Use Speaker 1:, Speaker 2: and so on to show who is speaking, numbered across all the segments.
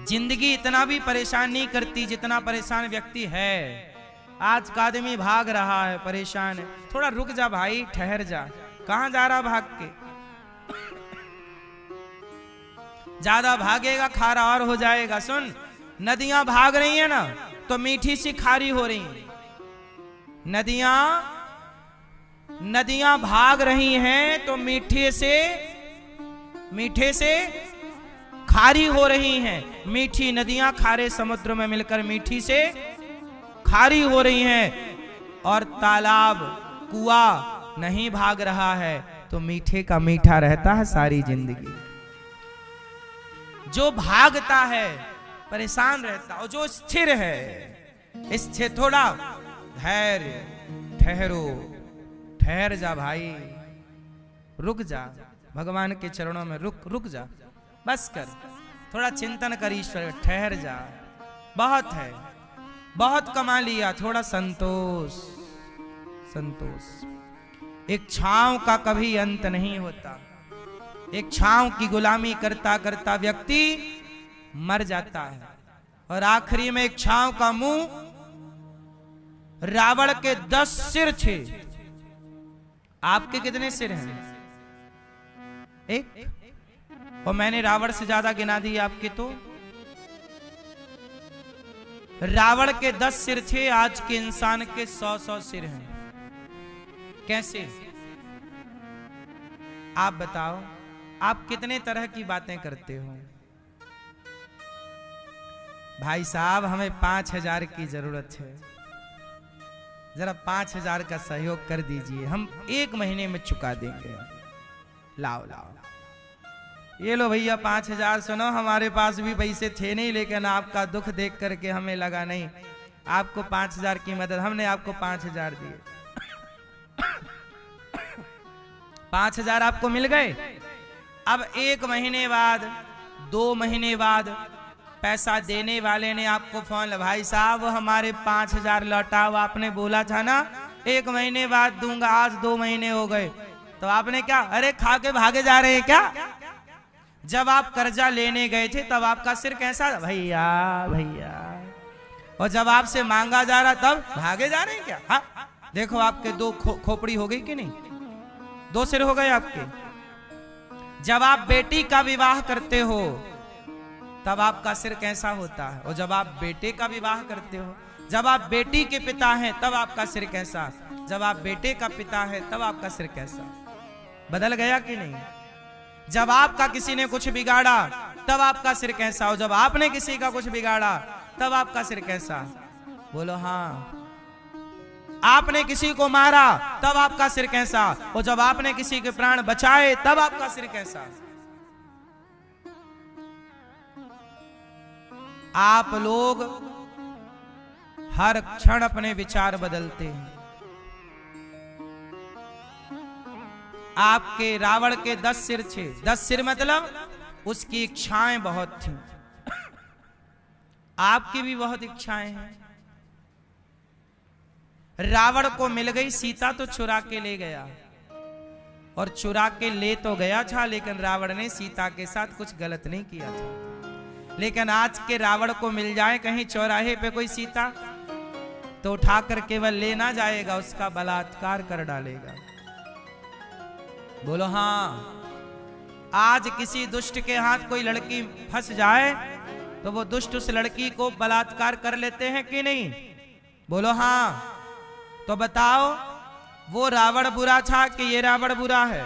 Speaker 1: जिंदगी इतना भी परेशान नहीं करती जितना परेशान व्यक्ति है। आज का आदमी भाग रहा है, परेशान है। थोड़ा रुक जा भाई, ठहर जा। कहां जा रहा भाग के? ज्यादा भागेगा खारा और हो जाएगा। सुन, नदियां भाग रही है ना तो मीठी सी खारी हो रही है। नदियां भाग रही हैं तो मीठे से खारी हो रही हैं। मीठी नदियां खारे समुद्र में मिलकर मीठी से खारी हो रही हैं। और तालाब कुआं नहीं भाग रहा है तो मीठे का मीठा रहता है सारी जिंदगी। जो भागता है परेशान रहता, और जो स्थिर है स्थिर, थोड़ा धैर्य, ठहर जा भाई, रुक जा, भगवान के चरणों में रुक जा, बस कर, थोड़ा चिंतन कर ईश्वर, ठहर जा, बहुत है, बहुत कमा लिया, थोड़ा संतोष। एक छांव का कभी अंत नहीं होता। एक छांव की गुलामी करता करता व्यक्ति मर जाता है। और आखिरी में एक छांव का मुंह, रावण के 10 सिर थे। आपके कितने सिर हैं? एक। और मैंने रावण से ज्यादा गिना दिए आपके। तो रावण के 10 सिर थे, आज के इंसान के 100 सिर हैं। कैसे? आप बताओ, आप कितने तरह की बातें करते हो? भाई साहब, हमें 5000 की जरूरत है, जरा 5000 का सहयोग कर दीजिए, हम 1 महीने में चुका देंगे। लाओ ये लो भैया 5000। सुनो, हमारे पास भी पैसे थे नहीं, लेकिन आपका दुख देख करके हमें लगा नहीं आपको 5000 की मदद, हमने आपको 5000 दिए। 5000 आपको मिल गए। अब 1 महीने बाद, 2 महीने बाद पैसा देने वाले ने आपको फोन, भाई साहब हमारे 5000 लौटाओ, आपने बोला था ना 1 महीने बाद दूंगा, आज 2 महीने हो गए। तो आपने क्या, अरे खा के भागे जा रहे हैं क्या? जब आप कर्जा लेने गए थे तब आपका सिर कैसा था? भैया। और जब आपसे मांगा जा रहा तब भागे जा रहे हैं क्या? हाँ, देखो आपके 2 खोपड़ी हो गई कि नहीं? 2 सिर हो गए आपके। जब आप बेटी का विवाह करते हो तब आपका सिर कैसा होता है? और जब आप बेटे का विवाह करते हो, जब आप बेटी के पिता हैं तब आपका सिर कैसा? जब आप बेटे का पिता है तब आपका सिर कैसा? बदल गया कि नहीं? जब आपका किसी ने कुछ बिगाड़ा तब आपका सिर कैसा? और जब आपने किसी का कुछ बिगाड़ा तब आपका सिर कैसा? बोलो हाँ। आपने किसी को मारा तब आपका सिर कैसा? और जब आपने किसी के प्राण बचाए तब आपका सिर कैसा? आप लोग हर क्षण अपने विचार बदलते हैं। आपके रावण के 10 सिर थे। 10 सिर मतलब उसकी इच्छाएं बहुत थी। आपकी भी बहुत इच्छाएं हैं। रावण को मिल गई सीता तो चुरा के ले गया, और चुरा के ले तो गया था, लेकिन रावण ने सीता के साथ कुछ गलत नहीं किया था। लेकिन आज के रावण को मिल जाए कहीं चौराहे पे कोई सीता, तो उठाकर केवल ले ना जाएगा, उसका बलात्कार कर डालेगा। बोलो हाँ। आज किसी दुष्ट के हाथ कोई लड़की फंस जाए तो वो दुष्ट उस लड़की को बलात्कार कर लेते हैं कि नहीं? बोलो हाँ। तो बताओ, वो रावण बुरा था कि ये रावण बुरा है?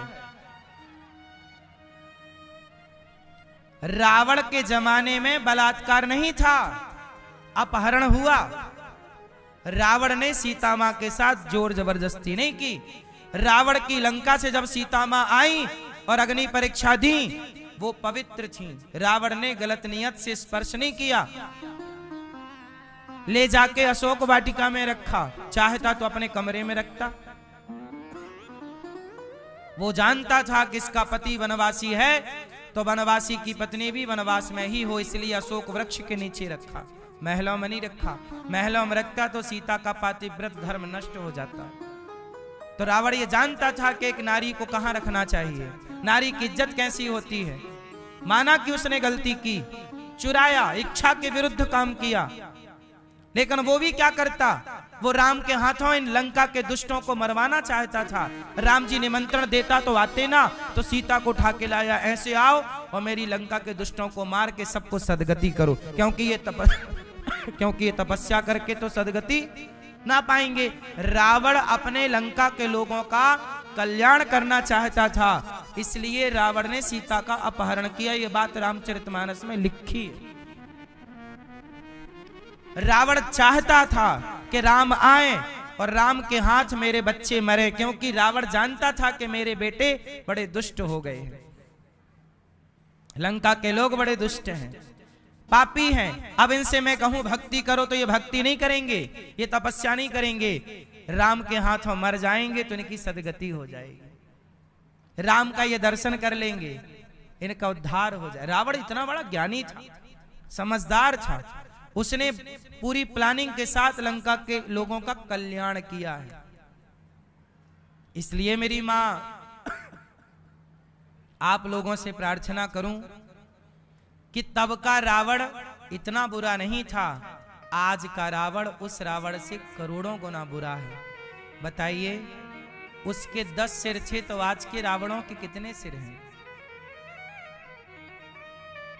Speaker 1: रावण के जमाने में बलात्कार नहीं था, अपहरण हुआ। रावण ने सीता मां के साथ जोर जबरदस्ती नहीं की। रावण की लंका से जब सीता मां आई और अग्नि परीक्षा दी, वो पवित्र थी। रावण ने गलत नियत से स्पर्श नहीं किया। ले जाके अशोक वाटिका में रखा, चाहता तो अपने कमरे में रखता। वो जानता था कि इसका पति वनवासी है, तो वनवासी की पत्नी भी वनवास में ही हो, इसलिए अशोक वृक्ष के नीचे रखा, महलों में नहीं रखा। महलों में रखता तो सीता का पातिव्रत धर्म नष्ट हो जाता। तो रावण ये जानता था कि एक नारी को कहां रखना चाहिए, नारी की इज्जत कैसी होती है। माना कि उसने गलती की, चुराया, इच्छा के विरुद्ध काम किया। लेकिन वो भी क्या करता, वो राम के हाथों इन लंका के दुष्टों को मरवाना चाहता था। राम जी निमंत्रण देता तो आते ना, तो सीता को उठा के लाया, ऐसे आओ और मेरी लंका के दुष्टों को मार के सबको सदगति करो, क्योंकि ये तपस्या करके तो सदगति ना पाएंगे। रावण अपने लंका के लोगों का कल्याण करना चाहता था, इसलिए रावण ने सीता का अपहरण किया। ये बात रामचरितमानस में लिखी है। रावण चाहता था कि राम आए और राम के हाथ मेरे बच्चे मरे, क्योंकि रावण जानता था कि मेरे बेटे बड़े दुष्ट हो गए हैं। लंका के लोग बड़े दुष्ट हैं, पापी हैं। अब इनसे मैं कहूं भक्ति करो तो ये भक्ति नहीं करेंगे, ये तपस्या नहीं करेंगे, राम के हाथों मर जाएंगे तो इनकी सदगति हो जाएगी, राम का ये दर्शन कर लेंगे, इनका उद्धार हो जाए। रावण इतना बड़ा ज्ञानी था, समझदार था, उसने पूरी प्लानिंग के साथ लंका के लोगों का कल्याण किया है। इसलिए मेरी मां आप लोगों से प्रार्थना करूं कि तब का रावण इतना बुरा नहीं था, आज का रावण उस रावण से करोड़ों गुना बुरा है। बताइए, उसके 10 सिर थे तो आज के रावणों के कितने सिर हैं?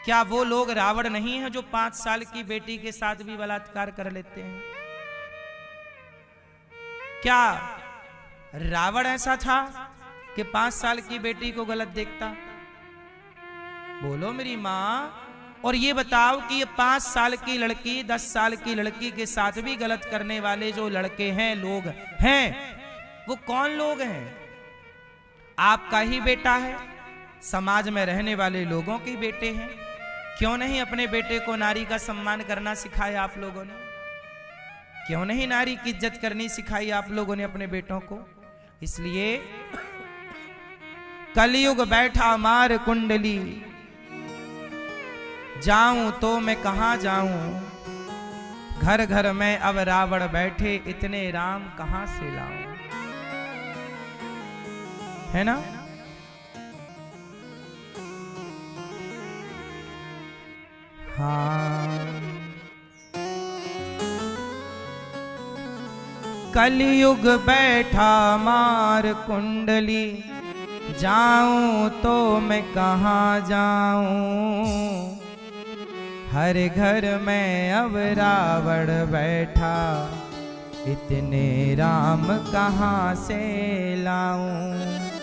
Speaker 1: क्या वो लोग रावण नहीं है जो 5 साल की बेटी के साथ भी बलात्कार कर लेते हैं? क्या रावण ऐसा था कि 5 साल की बेटी को गलत देखता? बोलो मेरी माँ। और ये बताओ कि ये 5 साल की लड़की 10 साल की लड़की के साथ भी गलत करने वाले जो लड़के हैं, लोग हैं, वो कौन लोग हैं? आपका ही बेटा है, समाज में रहने वाले लोगों के बेटे हैं। क्यों नहीं अपने बेटे को नारी का सम्मान करना सिखाया आप लोगों ने? क्यों नहीं नारी की इज्जत करनी सिखाई आप लोगों ने अपने बेटों को? इसलिए कलयुग बैठा मार कुंडली, जाऊं तो मैं कहां जाऊं, घर घर में अब रावण बैठे, इतने राम कहां से लाऊं। है ना? हाँ, कलयुग बैठा मार कुंडली, जाऊं तो मैं कहां जाऊं, हर घर में अब रावण बैठा, इतने राम कहां से लाऊं।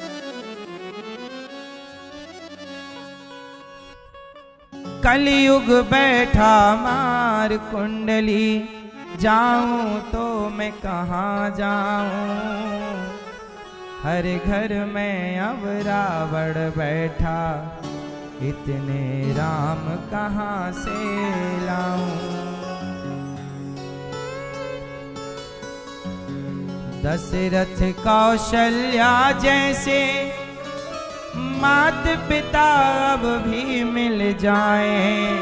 Speaker 1: कलयुग बैठा मार कुंडली, जाऊं तो मैं कहां जाऊं, हर घर में अब रावण बैठा, इतने राम कहां से लाऊं। दशरथ कौशल्या जैसे मात पिता अब भी मिल जाएं,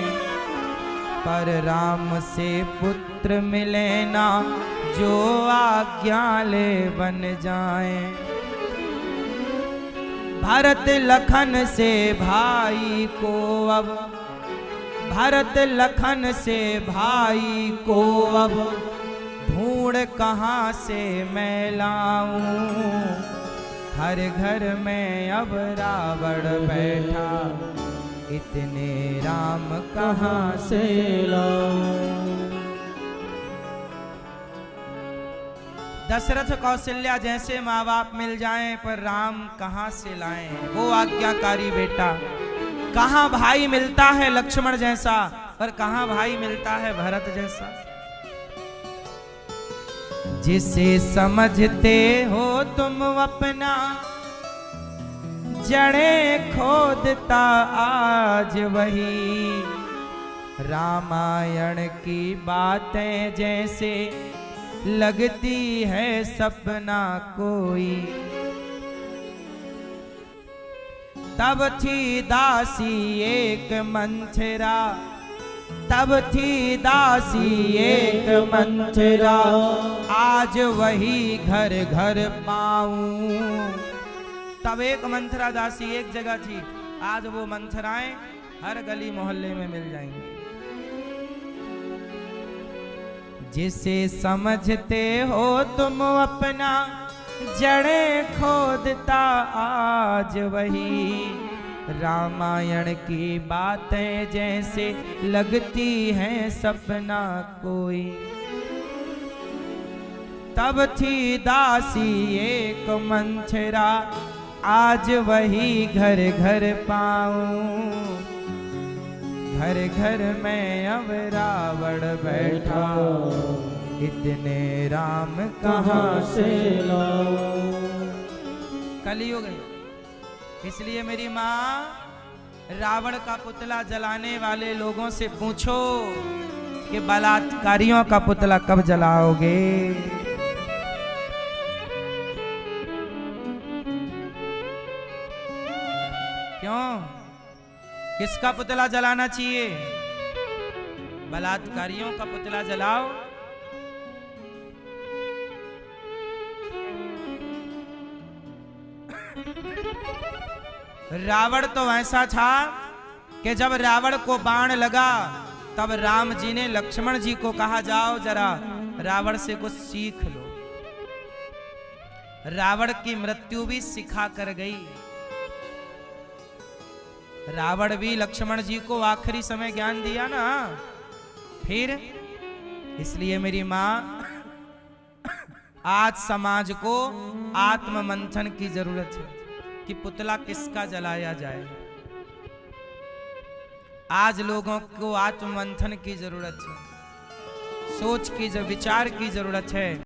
Speaker 1: पर राम से पुत्र मिले ना, जो आज्ञा ले बन जाएं। भरत लखन से भाई को अब, भरत लखन से भाई को अब, ढूंढ कहाँ से मैं लाऊं, हर घर में अब रावण बैठा, इतने राम कहाँ से लाऊं। दशरथ कौशल्या जैसे माँ बाप मिल जाएं, पर राम कहाँ से लाएं, वो आज्ञाकारी बेटा। कहाँ भाई मिलता है लक्ष्मण जैसा, पर कहाँ भाई मिलता है भरत जैसा। जिसे समझते हो तुम अपना, जड़े खोदता आज वही, रामायण की बातें जैसे लगती है सपना कोई। तब थी दासी एक मंथरा, तब थी दासी एक मंथरा, आज वही घर घर पाऊं। तब एक मंथरा दासी एक जगह थी, आज वो मंथराएं हर गली मोहल्ले में मिल जाएंगी। जिसे समझते हो तुम अपना जड़े खोदता आज वही, रामायण की बातें जैसे लगती हैं सपना कोई। तब थी दासी एक मंथरा, आज वही घर घर पाऊं, घर घर में अब रावण बैठा, इतने राम कहाँ से लाऊं। कलयुग है, इसलिए मेरी माँ रावण का पुतला जलाने वाले लोगों से पूछो कि बलात्कारियों का पुतला कब जलाओगे। क्यों, किसका पुतला जलाना चाहिए? बलात्कारियों का पुतला जलाओ। रावण तो ऐसा था कि जब रावण को बाण लगा तब राम जी ने लक्ष्मण जी को कहा, जाओ जरा रावण से कुछ सीख लो। रावण की मृत्यु भी सिखा कर गई। रावण भी लक्ष्मण जी को आखिरी समय ज्ञान दिया ना। फिर इसलिए मेरी मां, आज समाज को आत्म मंथन की जरूरत है कि पुतला किसका जलाया जाए। आज लोगों को आत्म मंथन की जरूरत है, सोच की विचार की जरूरत है।